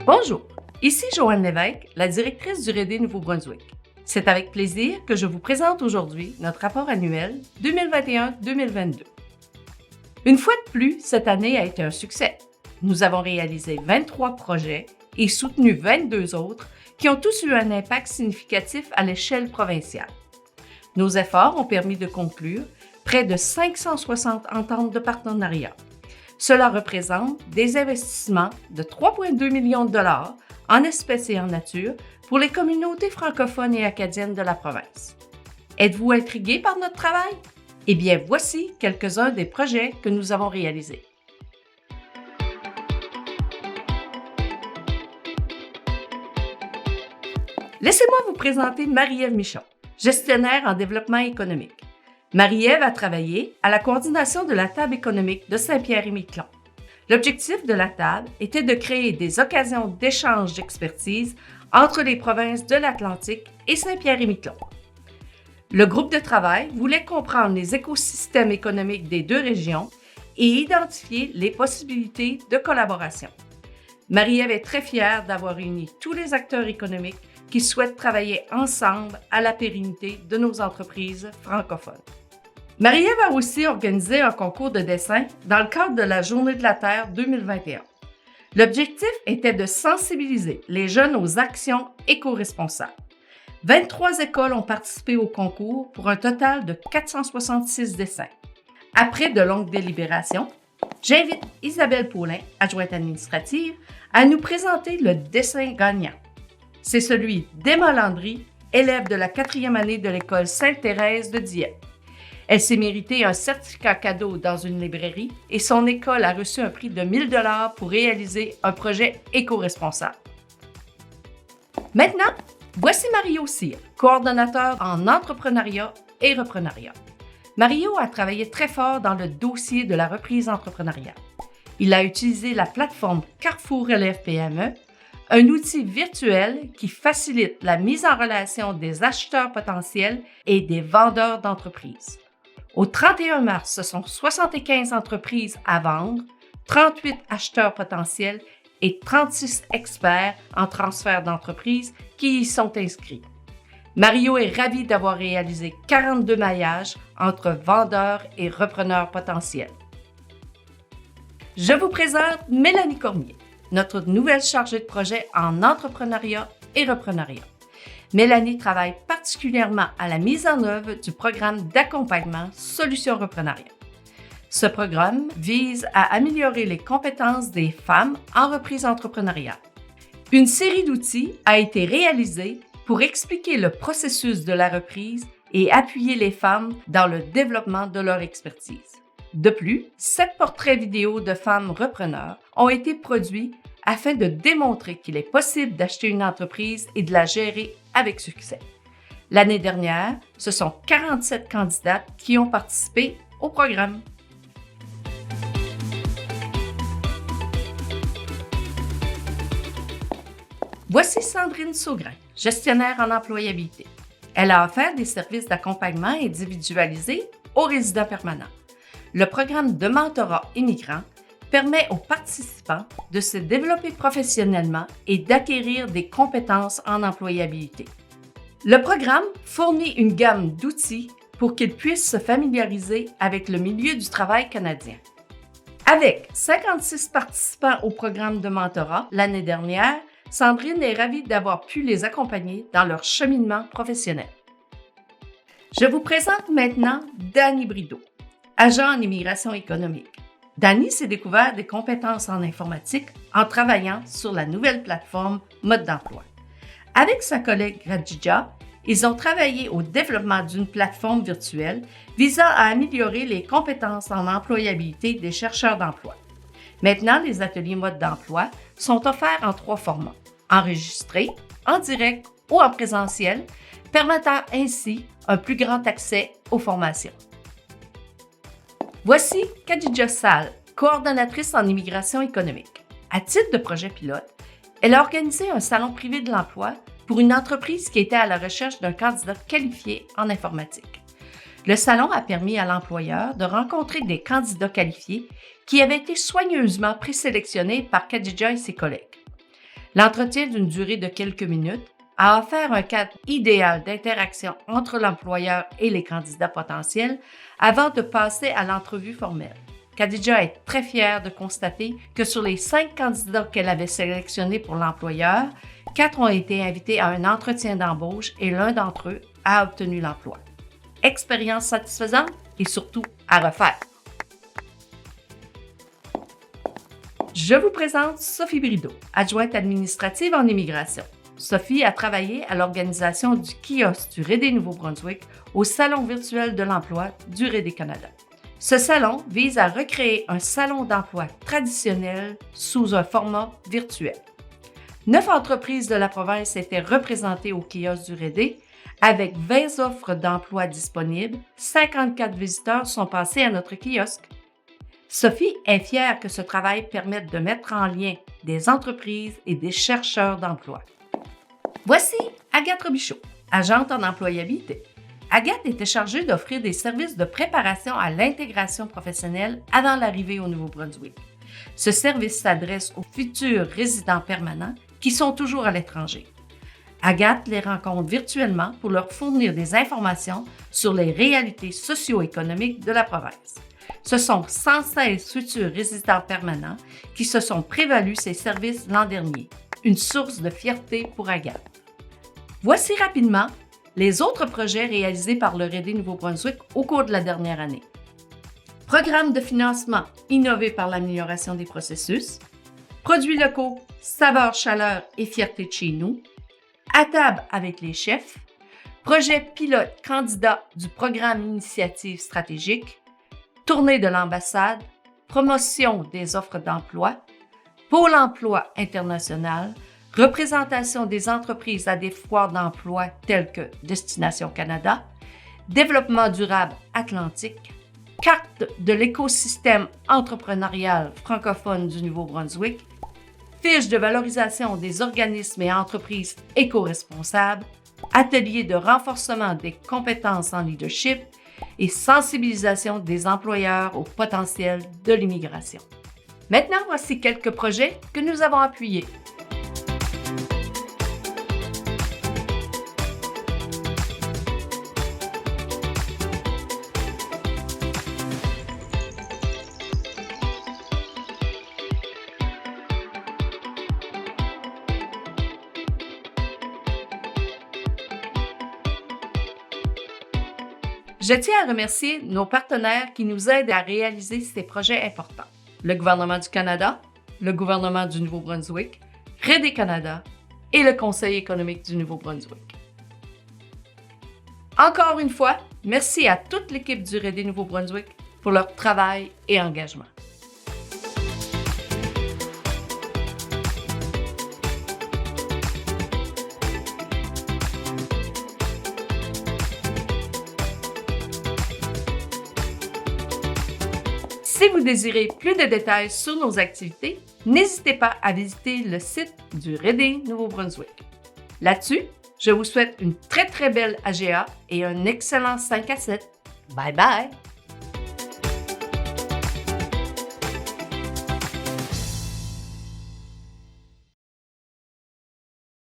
Bonjour, ici Joanne Lévesque, la directrice du RD Nouveau-Brunswick. C'est avec plaisir que je vous présente aujourd'hui notre rapport annuel 2021-2022. Une fois de plus, cette année a été un succès. Nous avons réalisé 23 projets et soutenu 22 autres qui ont tous eu un impact significatif à l'échelle provinciale. Nos efforts ont permis de conclure près de 560 ententes de partenariat. Cela représente des investissements de 3,2 millions de dollars en espèces et en nature pour les communautés francophones et acadiennes de la province. Êtes-vous intrigué par notre travail? Eh bien, voici quelques-uns des projets que nous avons réalisés. Laissez-moi vous présenter Marie-Ève Michon, gestionnaire en développement économique. Marie-Ève a travaillé à la coordination de la table économique de Saint-Pierre-et-Miquelon. L'objectif de la table était de créer des occasions d'échange d'expertise entre les provinces de l'Atlantique et Saint-Pierre-et-Miquelon. Le groupe de travail voulait comprendre les écosystèmes économiques des deux régions et identifier les possibilités de collaboration. Marie-Ève est très fière d'avoir réuni tous les acteurs économiques qui souhaitent travailler ensemble à la pérennité de nos entreprises francophones. Marie-Ève a aussi organisé un concours de dessin dans le cadre de la Journée de la Terre 2021. L'objectif était de sensibiliser les jeunes aux actions éco-responsables. 23 écoles ont participé au concours pour un total de 466 dessins. Après de longues délibérations, j'invite Isabelle Paulin, adjointe administrative, à nous présenter le dessin gagnant. C'est celui d'Emma Landry, élève de la 4e année de l'école Sainte-Thérèse de Dieppe. Elle s'est méritée un certificat cadeau dans une librairie et son école a reçu un prix de 1 000 $ pour réaliser un projet éco-responsable. Maintenant, voici Mario Cyr, coordonnateur en entrepreneuriat et reprenariat. Mario a travaillé très fort dans le dossier de la reprise entrepreneuriale. Il a utilisé la plateforme Carrefour Élève PME, un outil virtuel qui facilite la mise en relation des acheteurs potentiels et des vendeurs d'entreprises. Au 31 mars, ce sont 75 entreprises à vendre, 38 acheteurs potentiels et 36 experts en transfert d'entreprise qui y sont inscrits. Mario est ravi d'avoir réalisé 42 maillages entre vendeurs et repreneurs potentiels. Je vous présente Mélanie Cormier, notre nouvelle chargée de projet en entrepreneuriat et reprenariat. Mélanie travaille particulièrement à la mise en œuvre du programme d'accompagnement Solutions Reprenariat. Ce programme vise à améliorer les compétences des femmes en reprise entrepreneuriale. Une série d'outils a été réalisée pour expliquer le processus de la reprise et appuyer les femmes dans le développement de leur expertise. De plus, 7 portraits vidéo de femmes repreneurs ont été produits afin de démontrer qu'il est possible d'acheter une entreprise et de la gérer avec succès. L'année dernière, ce sont 47 candidates qui ont participé au programme. Voici Sandrine Saugrain, gestionnaire en employabilité. Elle a offert des services d'accompagnement individualisés aux résidents permanents. Le programme de mentorat immigrant permet aux participants de se développer professionnellement et d'acquérir des compétences en employabilité. Le programme fournit une gamme d'outils pour qu'ils puissent se familiariser avec le milieu du travail canadien. Avec 56 participants au programme de mentorat l'année dernière, Sandrine est ravie d'avoir pu les accompagner dans leur cheminement professionnel. Je vous présente maintenant Dany Brideau, agent en immigration économique. Dany s'est découvert des compétences en informatique en travaillant sur la nouvelle plateforme Mode d'emploi. Avec sa collègue Khadija, ils ont travaillé au développement d'une plateforme virtuelle visant à améliorer les compétences en employabilité des chercheurs d'emploi. Maintenant, les ateliers Mode d'emploi sont offerts en 3 formats: enregistrés, en direct ou en présentiel, permettant ainsi un plus grand accès aux formations. Voici Khadija Sall, coordonnatrice en immigration économique. À titre de projet pilote, elle a organisé un salon privé de l'emploi pour une entreprise qui était à la recherche d'un candidat qualifié en informatique. Le salon a permis à l'employeur de rencontrer des candidats qualifiés qui avaient été soigneusement présélectionnés par Khadija et ses collègues. L'entretien d'une durée de quelques minutes a offert un cadre idéal d'interaction entre l'employeur et les candidats potentiels avant de passer à l'entrevue formelle. Khadija est très fière de constater que sur les 5 candidats qu'elle avait sélectionnés pour l'employeur, 4 ont été invités à un entretien d'embauche et l'un d'entre eux a obtenu l'emploi. Expérience satisfaisante et surtout à refaire. Je vous présente Sophie Brideau, adjointe administrative en immigration. Sophie a travaillé à l'organisation du kiosque du RD Nouveau-Brunswick au Salon virtuel de l'emploi du RD Canada. Ce salon vise à recréer un salon d'emploi traditionnel sous un format virtuel. 9 entreprises de la province étaient représentées au kiosque du RD. Avec 20 offres d'emploi disponibles, 54 visiteurs sont passés à notre kiosque. Sophie est fière que ce travail permette de mettre en lien des entreprises et des chercheurs d'emploi. Voici Agathe Robichaud, agente en employabilité. Agathe était chargée d'offrir des services de préparation à l'intégration professionnelle avant l'arrivée au Nouveau-Brunswick. Ce service s'adresse aux futurs résidents permanents qui sont toujours à l'étranger. Agathe les rencontre virtuellement pour leur fournir des informations sur les réalités socio-économiques de la province. Ce sont 116 futurs résidents permanents qui se sont prévalus ces services l'an dernier, une source de fierté pour Agathe. Voici rapidement les autres projets réalisés par le RD Nouveau-Brunswick au cours de la dernière année. Programme de financement innové par l'amélioration des processus, produits locaux, saveur, chaleur et fierté de chez nous, à table avec les chefs, projet pilote candidat du programme Initiative stratégique, tournée de l'ambassade, promotion des offres d'emploi, Pôle emploi international, représentation des entreprises à des foires d'emploi telles que Destination Canada, développement durable atlantique, carte de l'écosystème entrepreneurial francophone du Nouveau-Brunswick, fiche de valorisation des organismes et entreprises éco-responsables, atelier de renforcement des compétences en leadership et sensibilisation des employeurs au potentiel de l'immigration. Maintenant, voici quelques projets que nous avons appuyés. Je tiens à remercier nos partenaires qui nous aident à réaliser ces projets importants. Le gouvernement du Canada, le gouvernement du Nouveau-Brunswick, RD Canada et le Conseil économique du Nouveau-Brunswick. Encore une fois, merci à toute l'équipe du RD Nouveau-Brunswick pour leur travail et engagement. Si vous désirez plus de détails sur nos activités, n'hésitez pas à visiter le site du RD Nouveau-Brunswick. Là-dessus, je vous souhaite une très belle AGA et un excellent 5 à 7. Bye bye!